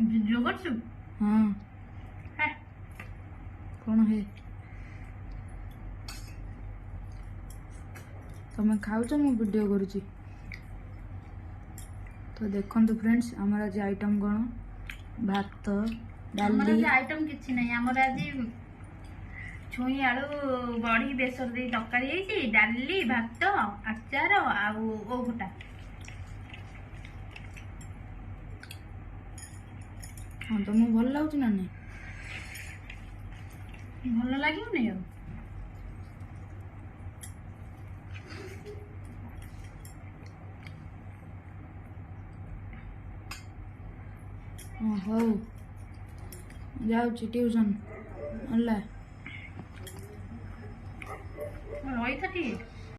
Video କରୁଛୁ? ହଁ ହେ କ'ଣ ହେ ତମେ ଖାଉଛ ମୁଁ ଭିଡ଼ିଓ କରୁଛି ତ ଦେଖନ୍ତୁ ଫ୍ରେଣ୍ଡସ୍ ଆମର ଆଜି ଆଇଟମ୍ କ'ଣ ଭାତ ଆମର ଡାଲି ଆଜି ଆଇଟମ୍ କିଛି ନାହିଁ। ଆମର ଆଜି ଛୁଇଁ ଆଳୁ ବଢ଼ି ବେସର ଦେଇ ତରକାରୀ ହେଇଛି, ଡାଲି, ଭାତ, ଆଚାର ଆଉ ଓଉ ଖଟା। ହଁ ତମକୁ ଭଲ ଲାଗୁଛି ନା ନାଇଁ? ଭଲ ଲାଗିବନି ଆଉ? ହଉ ଯାଉଛି ଟ୍ୟୁସନ୍ ହେଲା। ରହିଥା ଟିକେ।